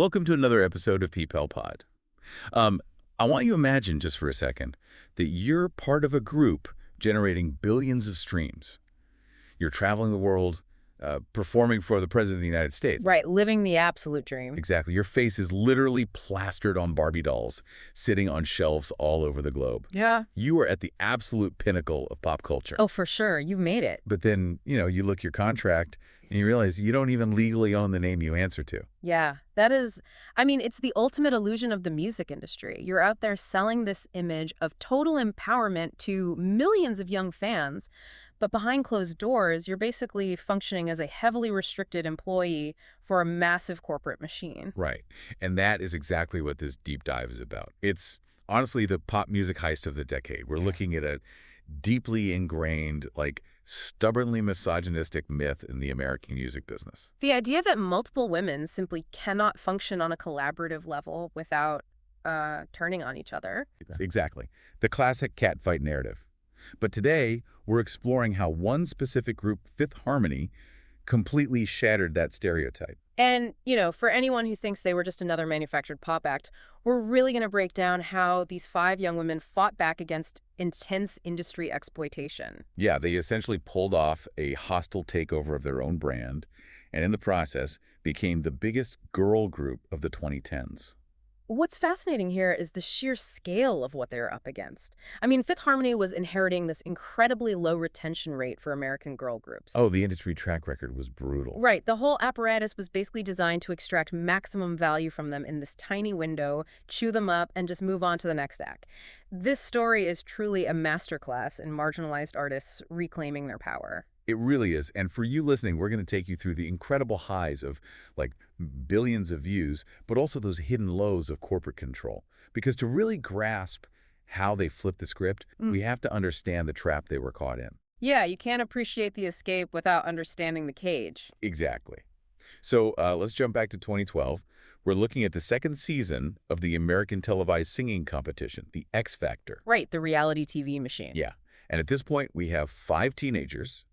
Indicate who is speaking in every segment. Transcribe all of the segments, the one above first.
Speaker 1: Welcome to another episode of PPEL Pod. I want you to imagine just for a second that you're part of a group generating billions of streams. You're traveling the world, performing for the President of the United States.
Speaker 2: Right, living the absolute dream.
Speaker 1: Exactly. Your face is literally plastered on Barbie dolls, sitting on shelves all over the globe.
Speaker 2: Yeah.
Speaker 1: You are at the absolute pinnacle of pop culture.
Speaker 2: Oh, for sure. You made it.
Speaker 1: But then, you look your contract and you realize you don't even legally own the name you answer to.
Speaker 2: Yeah, that is, it's the ultimate illusion of the music industry. You're out there selling this image of total empowerment to millions of young fans, but behind closed doors, you're basically functioning as a heavily restricted employee for a massive corporate machine.
Speaker 1: Right. And that is exactly what this deep dive is about. It's honestly the pop music heist of the decade. We're looking at a deeply ingrained, stubbornly misogynistic myth in the American music business.
Speaker 2: The idea that multiple women simply cannot function on a collaborative level without turning on each other.
Speaker 1: Exactly. The classic catfight narrative. But today, we're exploring how one specific group, Fifth Harmony, completely shattered that stereotype.
Speaker 2: And, for anyone who thinks they were just another manufactured pop act, we're really going to break down how these 5 young women fought back against intense industry exploitation.
Speaker 1: Yeah, they essentially pulled off a hostile takeover of their own brand, and in the process, became the biggest girl group of the 2010s.
Speaker 2: What's fascinating here is the sheer scale of what they're up against. Fifth Harmony was inheriting this incredibly low retention rate for American girl groups.
Speaker 1: Oh, the industry track record was brutal.
Speaker 2: Right. The whole apparatus was basically designed to extract maximum value from them in this tiny window, chew them up, and just move on to the next act. This story is truly a masterclass in marginalized artists reclaiming their power.
Speaker 1: It really is. And for you listening, we're going to take you through the incredible highs of billions of views, but also those hidden lows of corporate control. Because to really grasp how they flipped the script, we have to understand the trap they were caught in.
Speaker 2: Yeah, you can't appreciate the escape without understanding the cage.
Speaker 1: Exactly. So let's jump back to 2012. We're looking at the second season of the American televised singing competition, the X Factor.
Speaker 2: Right, the reality TV machine.
Speaker 1: Yeah. And at this point, we have 5 teenagers: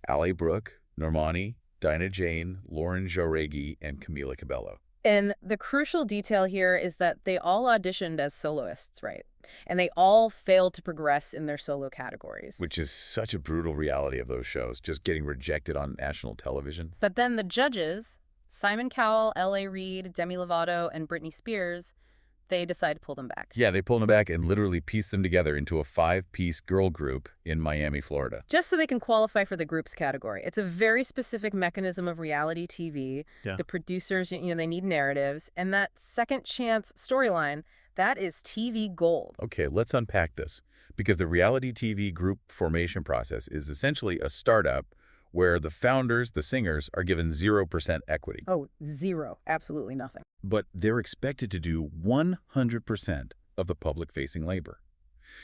Speaker 1: Allie Brooke, Normani, Dinah Jane, Lauren Jauregui, and Camila Cabello.
Speaker 2: And the crucial detail here is that they all auditioned as soloists, right? And they all failed to progress in their solo categories.
Speaker 1: Which is such a brutal reality of those shows, just getting rejected on national television.
Speaker 2: But then the judges, Simon Cowell, L.A. Reid, Demi Lovato, and Britney Spears, they decide to pull them back.
Speaker 1: Yeah, they pulled them back and literally pieced them together into a 5-piece girl group in Miami, Florida.
Speaker 2: Just so they can qualify for the groups category. It's a very specific mechanism of reality TV.
Speaker 1: Yeah.
Speaker 2: The producers, they need narratives. And that second chance storyline, that is TV gold.
Speaker 1: Okay, let's unpack this. Because the reality TV group formation process is essentially a startup where the founders, the singers, are given 0% equity.
Speaker 2: Oh, zero. Absolutely nothing.
Speaker 1: But they're expected to do 100% of the public-facing labor.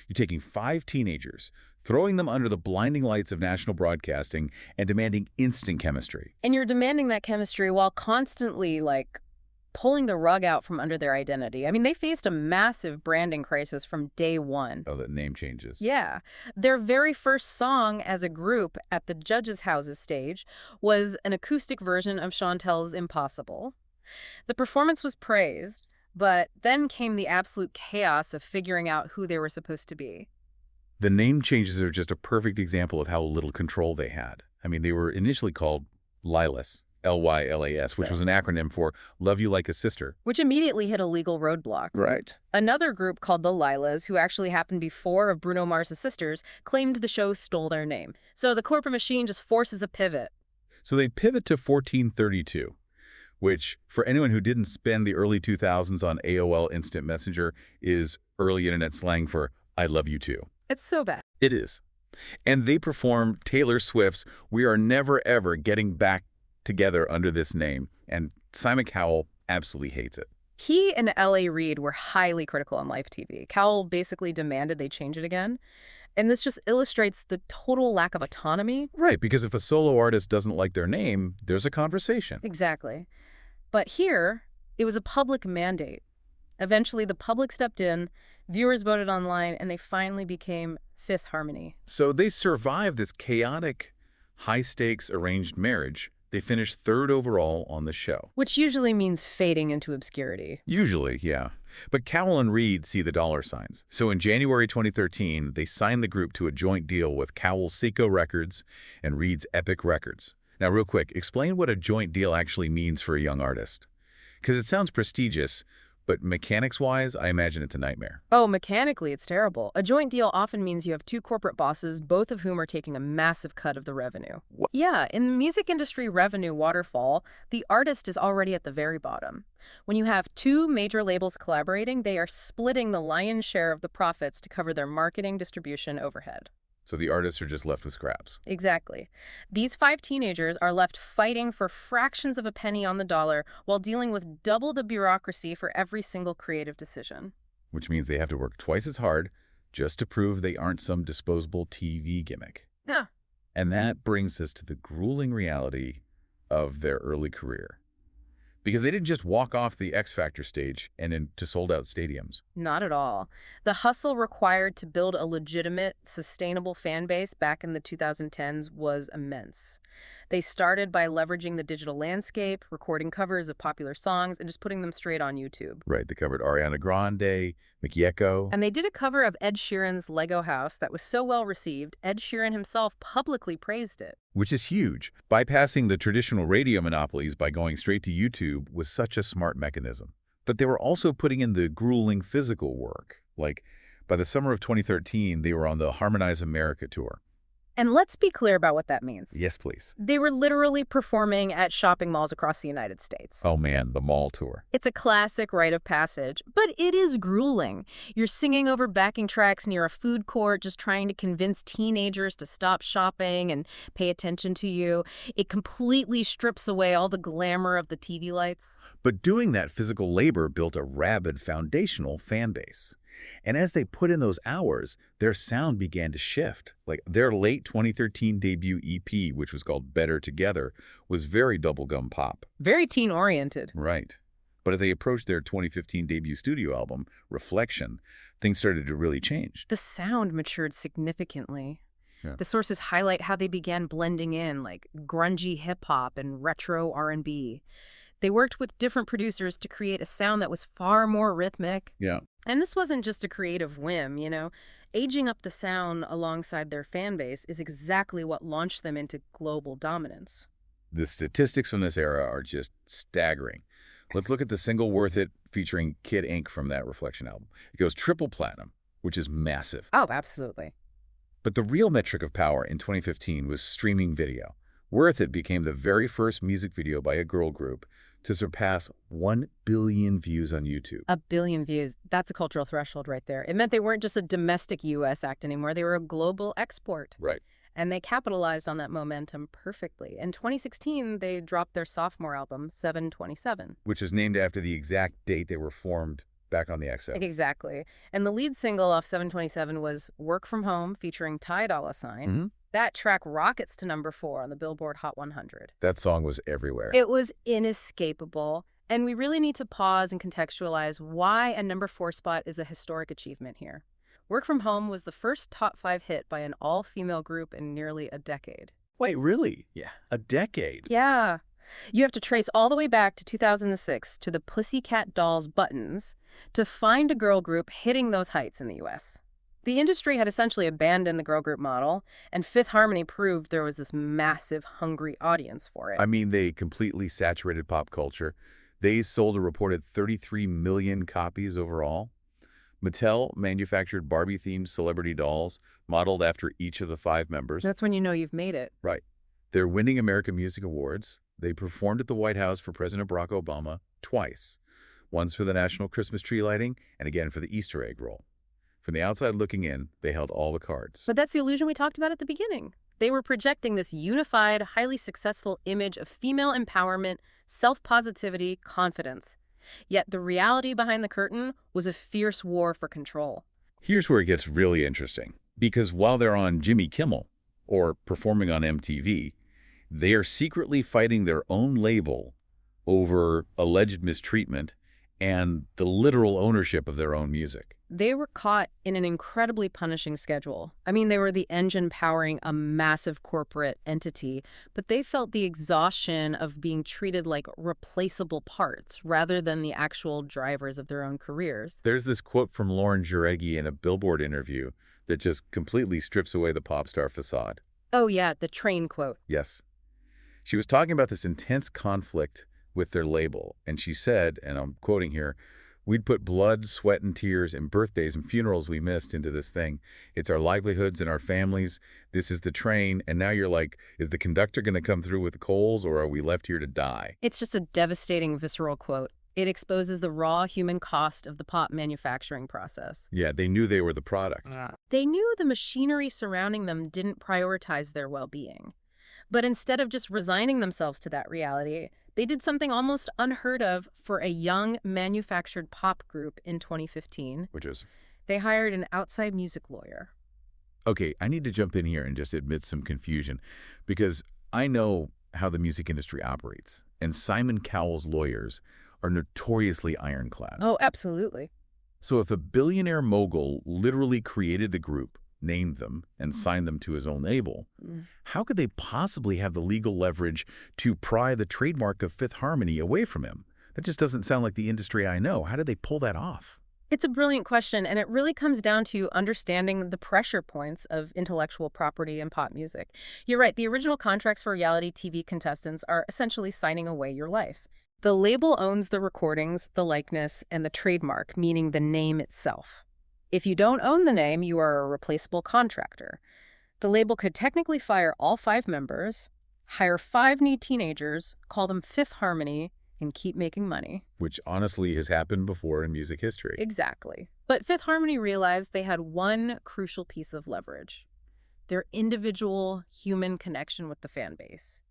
Speaker 1: You're taking 5 teenagers, throwing them under the blinding lights of national broadcasting, and demanding instant chemistry.
Speaker 2: And you're demanding that chemistry while constantly, pulling the rug out from under their identity. They faced a massive branding crisis from day one.
Speaker 1: Oh, the name changes.
Speaker 2: Yeah. Their very first song as a group at the judges' houses stage was an acoustic version of Chantel's Impossible. The performance was praised, but then came the absolute chaos of figuring out who they were supposed to be.
Speaker 1: The name changes are just a perfect example of how little control they had. They were initially called Lylas. Lylas, which was an acronym for Love You Like a Sister.
Speaker 2: Which immediately hit a legal roadblock.
Speaker 1: Right.
Speaker 2: Another group called the Lilas, who actually happened before of Bruno Mars' sisters, claimed the show stole their name. So the corporate machine just forces a pivot.
Speaker 1: So they pivot to 1432, which, for anyone who didn't spend the early 2000s on AOL Instant Messenger, is early internet slang for I love you too.
Speaker 2: It's so bad.
Speaker 1: It is. And they perform Taylor Swift's We Are Never Ever Getting Back Together under this name, and Simon Cowell absolutely hates it.
Speaker 2: He and L.A. Reid were highly critical on live TV. Cowell basically demanded they change it again, and this just illustrates the total lack of autonomy.
Speaker 1: Right, because if a solo artist doesn't like their name, there's a conversation.
Speaker 2: Exactly. But here, it was a public mandate. Eventually, the public stepped in, viewers voted online, and they finally became Fifth Harmony.
Speaker 1: So they survived this chaotic, high-stakes arranged marriage They finished third overall on the show.
Speaker 2: Which usually means fading into obscurity.
Speaker 1: Usually, yeah. But Cowell and Reed see the dollar signs. So in January 2013, they signed the group to a joint deal with Cowell's Seco Records and Reed's Epic Records. Now, real quick, explain what a joint deal actually means for a young artist. Because it sounds prestigious, but mechanics-wise, I imagine it's a nightmare.
Speaker 2: Oh, mechanically, it's terrible. A joint deal often means you have two corporate bosses, both of whom are taking a massive cut of the revenue.
Speaker 1: What?
Speaker 2: Yeah, in the music industry revenue waterfall, the artist is already at the very bottom. When you have two major labels collaborating, they are splitting the lion's share of the profits to cover their marketing, distribution, overhead.
Speaker 1: So the artists are just left with scraps.
Speaker 2: Exactly. These 5 teenagers are left fighting for fractions of a penny on the dollar while dealing with double the bureaucracy for every single creative decision.
Speaker 1: Which means they have to work twice as hard just to prove they aren't some disposable TV gimmick.
Speaker 2: Yeah.
Speaker 1: And that brings us to the grueling reality of their early career. Because they didn't just walk off the X Factor stage and into sold-out stadiums.
Speaker 2: Not at all. The hustle required to build a legitimate, sustainable fan base back in the 2010s was immense. They started by leveraging the digital landscape, recording covers of popular songs, and just putting them straight on YouTube.
Speaker 1: Right, they covered Ariana Grande, Mickey Echo.
Speaker 2: And they did a cover of Ed Sheeran's Lego House that was so well received, Ed Sheeran himself publicly praised it.
Speaker 1: Which is huge. Bypassing the traditional radio monopolies by going straight to YouTube was such a smart mechanism. But they were also putting in the grueling physical work. Like, by the summer of 2013, they were on the Harmonize America tour.
Speaker 2: And let's be clear about what that means.
Speaker 1: Yes, please.
Speaker 2: They were literally performing at shopping malls across the United States.
Speaker 1: Oh man, the mall tour.
Speaker 2: It's a classic rite of passage, but it is grueling. You're singing over backing tracks near a food court, just trying to convince teenagers to stop shopping and pay attention to you. It completely strips away all the glamour of the TV lights.
Speaker 1: But doing that physical labor built a rabid foundational fan base. And as they put in those hours, their sound began to shift. Like their late 2013 debut EP, which was called Better Together, was very bubblegum pop.
Speaker 2: Very teen-oriented.
Speaker 1: Right. But as they approached their 2015 debut studio album, Reflection, things started to really change.
Speaker 2: The sound matured significantly.
Speaker 1: Yeah.
Speaker 2: The sources highlight how they began blending in, like grungy hip-hop and retro R&B. They worked with different producers to create a sound that was far more rhythmic.
Speaker 1: Yeah.
Speaker 2: And this wasn't just a creative whim, you know. Aging up the sound alongside their fan base is exactly what launched them into global dominance.
Speaker 1: The statistics from this era are just staggering. Let's look at the single Worth It featuring Kid Ink from that Reflection album. It goes triple platinum, which is massive.
Speaker 2: Oh, absolutely.
Speaker 1: But the real metric of power in 2015 was streaming video. Worth It became the very first music video by a girl group to surpass 1 billion views on YouTube.
Speaker 2: 1 billion views. That's a cultural threshold right there. It meant they weren't just a domestic U.S. act anymore. They were a global export.
Speaker 1: Right.
Speaker 2: And they capitalized on that momentum perfectly. In 2016, they dropped their sophomore album, 727.
Speaker 1: Which is named after the exact date they were formed back on the XO.
Speaker 2: Exactly. And the lead single off 727 was Work From Home, featuring Ty Dolla $ign.
Speaker 1: Mm-hmm.
Speaker 2: That track rockets to number 4 on the Billboard Hot 100.
Speaker 1: That song was everywhere.
Speaker 2: It was inescapable. And we really need to pause and contextualize why a number 4 spot is a historic achievement here. Work From Home was the first top 5 hit by an all-female group in nearly a decade.
Speaker 1: Wait, really? Yeah. A decade?
Speaker 2: Yeah. You have to trace all the way back to 2006 to the Pussycat Dolls' Buttons to find a girl group hitting those heights in the U.S. The industry had essentially abandoned the girl group model, and Fifth Harmony proved there was this massive, hungry audience for it.
Speaker 1: I mean, they completely saturated pop culture. They sold a reported 33 million copies overall. Mattel manufactured Barbie-themed celebrity dolls modeled after each of the 5 members.
Speaker 2: That's when you know you've made it.
Speaker 1: Right. They're winning American Music Awards. They performed at the White House for President Barack Obama twice. Once for the national Christmas tree lighting, and again for the Easter egg roll. From the outside looking in, they held all the cards.
Speaker 2: But that's the illusion we talked about at the beginning. They were projecting this unified, highly successful image of female empowerment, self-positivity, confidence. Yet the reality behind the curtain was a fierce war for control.
Speaker 1: Here's where it gets really interesting. Because while they're on Jimmy Kimmel, or performing on MTV, they are secretly fighting their own label over alleged mistreatment and the literal ownership of their own music.
Speaker 2: They were caught in an incredibly punishing schedule. I mean, they were the engine powering a massive corporate entity, but they felt the exhaustion of being treated like replaceable parts rather than the actual drivers of their own careers.
Speaker 1: There's this quote from Lauren Jareggi in a Billboard interview that just completely strips away the pop star facade.
Speaker 2: Oh yeah, the train quote.
Speaker 1: Yes. She was talking about this intense conflict with their label, and she said, and I'm quoting here, "We'd put blood, sweat, and tears and birthdays and funerals we missed into this thing. It's our livelihoods and our families. This is the train." And now you're like, is the conductor going to come through with coals, or are we left here to die?
Speaker 2: It's just a devastating, visceral quote. It exposes the raw human cost of the pop manufacturing process.
Speaker 1: Yeah, they knew they were the product.
Speaker 2: They knew the machinery surrounding them didn't prioritize their well-being. But instead of just resigning themselves to that reality, they did something almost unheard of for a young manufactured pop group in 2015.
Speaker 1: Which is?
Speaker 2: They hired an outside music lawyer.
Speaker 1: Okay, I need to jump in here and just admit some confusion, because I know how the music industry operates, and Simon Cowell's lawyers are notoriously ironclad.
Speaker 2: Oh, absolutely.
Speaker 1: So if a billionaire mogul literally created the group, named them, and signed them to his own label, how could they possibly have the legal leverage to pry the trademark of Fifth Harmony away from him? That just doesn't sound like the industry I know. How did they pull that off?
Speaker 2: It's a brilliant question, and it really comes down to understanding the pressure points of intellectual property in pop music. You're right, the original contracts for reality TV contestants are essentially signing away your life. The label owns the recordings, the likeness, and the trademark, meaning the name itself. If you don't own the name, you are a replaceable contractor. The label could technically fire all 5 members, hire 5 new teenagers, call them Fifth Harmony, and keep making money.
Speaker 1: Which honestly has happened before in music history.
Speaker 2: Exactly. But Fifth Harmony realized they had one crucial piece of leverage: their individual human connection with the fan base.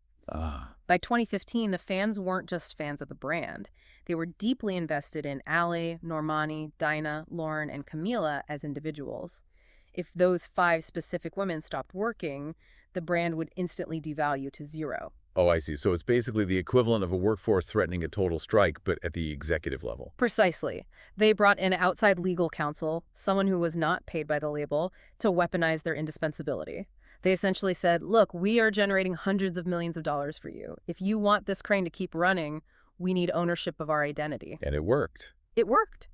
Speaker 2: By 2015, the fans weren't just fans of the brand. They were deeply invested in Ali, Normani, Dinah, Lauren, and Camila as individuals. If those 5 specific women stopped working, the brand would instantly devalue to 0.
Speaker 1: Oh, I see. So it's basically the equivalent of a workforce threatening a total strike, but at the executive level.
Speaker 2: Precisely. They brought in outside legal counsel, someone who was not paid by the label, to weaponize their indispensability. They essentially said, look, we are generating hundreds of millions of dollars for you. If you want this crane to keep running, we need ownership of our identity.
Speaker 1: And it worked.
Speaker 2: It worked.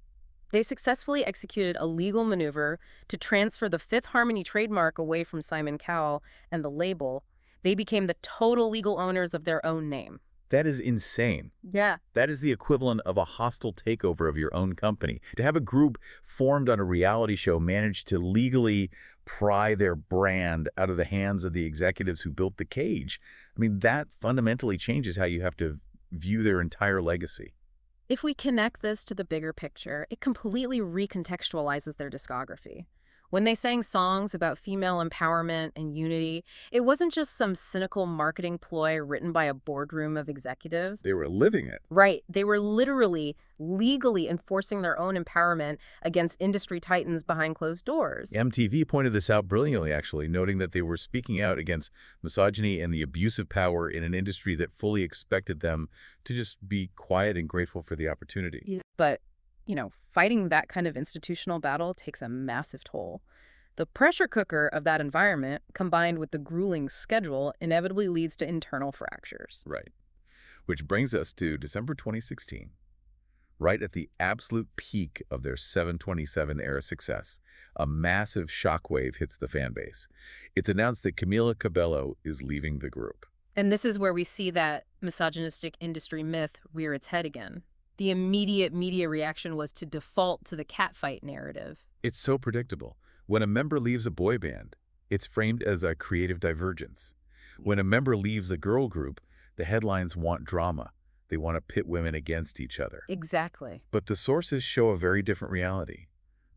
Speaker 2: They successfully executed a legal maneuver to transfer the Fifth Harmony trademark away from Simon Cowell and the label. They became the total legal owners of their own name.
Speaker 1: That is insane.
Speaker 2: Yeah.
Speaker 1: That is the equivalent of a hostile takeover of your own company. To have a group formed on a reality show manage to legally pry their brand out of the hands of the executives who built the cage, I mean, that fundamentally changes how you have to view their entire legacy.
Speaker 2: If we connect this to the bigger picture, it completely recontextualizes their discography. When they sang songs about female empowerment and unity, it wasn't just some cynical marketing ploy written by a boardroom of executives.
Speaker 1: They were living it.
Speaker 2: Right. They were literally, legally enforcing their own empowerment against industry titans behind closed doors.
Speaker 1: MTV pointed this out brilliantly, actually, noting that they were speaking out against misogyny and the abuse of power in an industry that fully expected them to just be quiet and grateful for the opportunity.
Speaker 2: But fighting that kind of institutional battle takes a massive toll. The pressure cooker of that environment, combined with the grueling schedule, inevitably leads to internal fractures.
Speaker 1: Right. Which brings us to December 2016, right at the absolute peak of their 727-era success. A massive shockwave hits the fan base. It's announced that Camila Cabello is leaving the group.
Speaker 2: And this is where we see that misogynistic industry myth rear its head again. The immediate media reaction was to default to the catfight narrative.
Speaker 1: It's so predictable. When a member leaves a boy band, it's framed as a creative divergence. When a member leaves a girl group, the headlines want drama. They want to pit women against each other.
Speaker 2: Exactly.
Speaker 1: But the sources show a very different reality.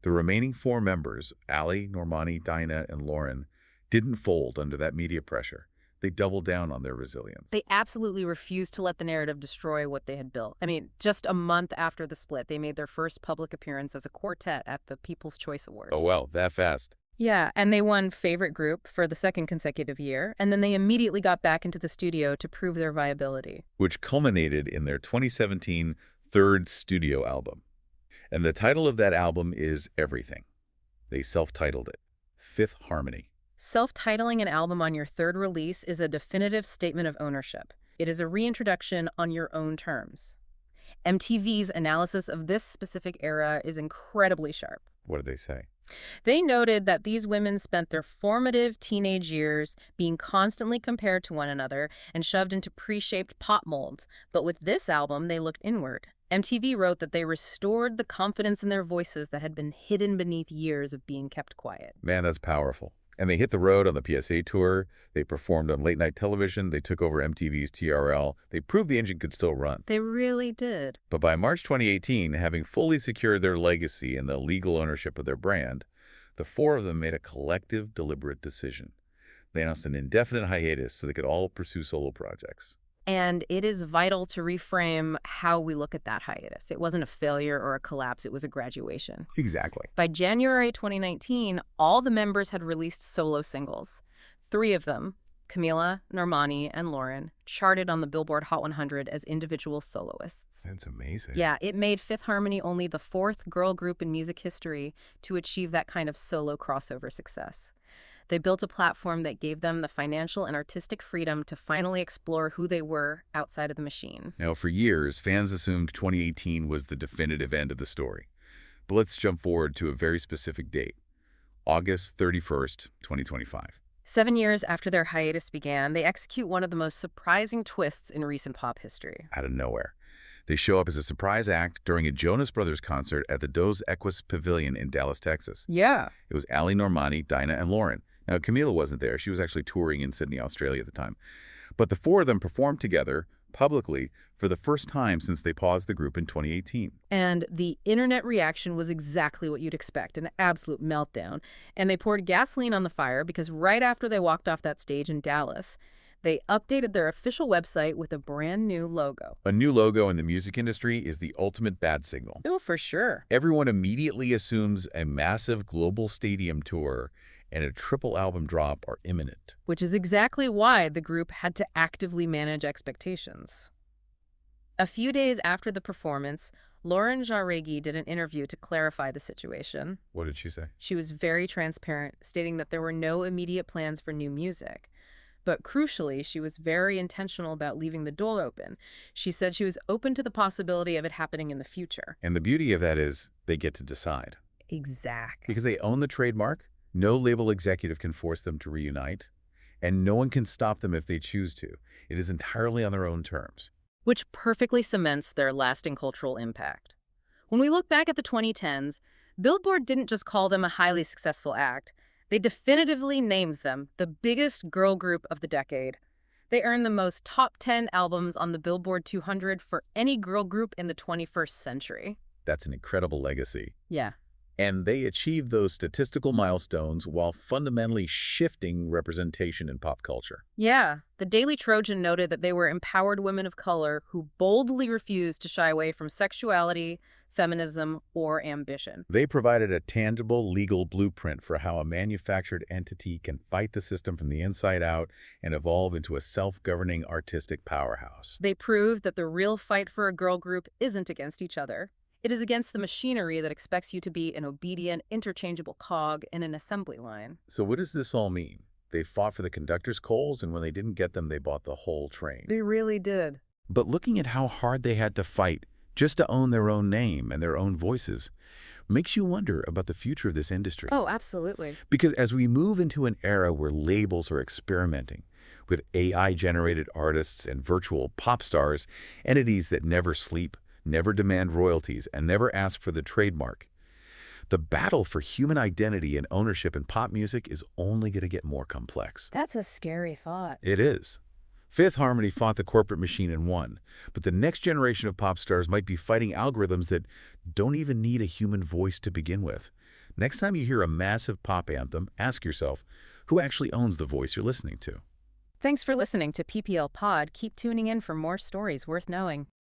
Speaker 1: The remaining 4 members, Ali, Normani, Dinah, and Lauren, didn't fold under that media pressure. They doubled down on their resilience.
Speaker 2: They absolutely refused to let the narrative destroy what they had built. I mean, just a month after the split, they made their first public appearance as a quartet at the People's Choice Awards.
Speaker 1: Oh, well, that fast.
Speaker 2: Yeah, and they won Favorite Group for the 2nd consecutive year, and then they immediately got back into the studio to prove their viability.
Speaker 1: Which culminated in their 2017 third studio album. And the title of that album is everything. They self-titled it, Fifth Harmony.
Speaker 2: Self-titling an album on your third release is a definitive statement of ownership. It is a reintroduction on your own terms. MTV's analysis of this specific era is incredibly sharp.
Speaker 1: What did they say?
Speaker 2: They noted that these women spent their formative teenage years being constantly compared to one another and shoved into pre-shaped pop molds. But with this album, they looked inward. MTV wrote that they restored the confidence in their voices that had been hidden beneath years of being kept quiet.
Speaker 1: Man, that's powerful. And they hit the road on the PSA tour. They performed on late-night television. They took over MTV's TRL. They proved the engine could still run.
Speaker 2: They really did.
Speaker 1: But by March 2018, having fully secured their legacy and the legal ownership of their brand, the four of them made a collective, deliberate decision. They announced an indefinite hiatus so they could all pursue solo projects.
Speaker 2: And it is vital to reframe how we look at that hiatus. It wasn't a failure or a collapse, it was a graduation.
Speaker 1: Exactly.
Speaker 2: By January 2019, all the members had released solo singles. 3 of them, Camila, Normani, and Lauren, charted on the Billboard Hot 100 as individual soloists.
Speaker 1: That's amazing.
Speaker 2: Yeah, it made Fifth Harmony only the 4th girl group in music history to achieve that kind of solo crossover success. They built a platform that gave them the financial and artistic freedom to finally explore who they were outside of the machine.
Speaker 1: Now, for years, fans assumed 2018 was the definitive end of the story. But let's jump forward to a very specific date, August 31st, 2025.
Speaker 2: 7 years after their hiatus began, they execute one of the most surprising twists in recent pop history.
Speaker 1: Out of nowhere. They show up as a surprise act during a Jonas Brothers concert at the Dos Equis Pavilion in Dallas, Texas.
Speaker 2: Yeah.
Speaker 1: It was Ali, Normani, Dinah, and Lauren. Now, Camila wasn't there. She was actually touring in Sydney, Australia at the time. But the 4 of them performed together, publicly, for the first time since they paused the group in 2018.
Speaker 2: And the internet reaction was exactly what you'd expect, an absolute meltdown. And they poured gasoline on the fire because right after they walked off that stage in Dallas, they updated their official website with a brand new logo.
Speaker 1: A new logo in the music industry is the ultimate bad signal.
Speaker 2: Oh, for sure.
Speaker 1: Everyone immediately assumes a massive global stadium tour and a triple album drop are imminent.
Speaker 2: Which is exactly why the group had to actively manage expectations. A few days after the performance, Lauren Jauregui did an interview to clarify the situation.
Speaker 1: What did she say?
Speaker 2: She was very transparent, stating that there were no immediate plans for new music. But crucially, she was very intentional about leaving the door open. She said she was open to the possibility of it happening in the future.
Speaker 1: And the beauty of that is they get to decide.
Speaker 2: Exactly.
Speaker 1: Because they own the trademark, no label executive can force them to reunite, and no one can stop them if they choose to. It is entirely on their own terms.
Speaker 2: Which perfectly cements their lasting cultural impact. When we look back at the 2010s, Billboard didn't just call them a highly successful act. They definitively named them the biggest girl group of the decade. They earned the most top 10 albums on the Billboard 200 for any girl group in the 21st century.
Speaker 1: That's an incredible legacy.
Speaker 2: Yeah.
Speaker 1: And they achieved those statistical milestones while fundamentally shifting representation in pop culture.
Speaker 2: Yeah. The Daily Trojan noted that they were empowered women of color who boldly refused to shy away from sexuality, feminism, or ambition.
Speaker 1: They provided a tangible legal blueprint for how a manufactured entity can fight the system from the inside out and evolve into a self-governing artistic powerhouse.
Speaker 2: They proved that the real fight for a girl group isn't against each other. It is against the machinery that expects you to be an obedient, interchangeable cog in an assembly line.
Speaker 1: So what does this all mean? They fought for the conductor's coals, and when they didn't get them, they bought the whole train.
Speaker 2: They really did.
Speaker 1: But looking at how hard they had to fight just to own their own name and their own voices makes you wonder about the future of this industry.
Speaker 2: Oh, absolutely.
Speaker 1: Because as we move into an era where labels are experimenting with AI-generated artists and virtual pop stars, entities that never sleep, never demand royalties, and never ask for the trademark, the battle for human identity and ownership in pop music is only going to get more complex.
Speaker 2: That's a scary thought.
Speaker 1: It is. Fifth Harmony fought the corporate machine and won, but the next generation of pop stars might be fighting algorithms that don't even need a human voice to begin with. Next time you hear a massive pop anthem, ask yourself, who actually owns the voice you're listening to?
Speaker 2: Thanks for listening to PPL Pod. Keep tuning in for more stories worth knowing.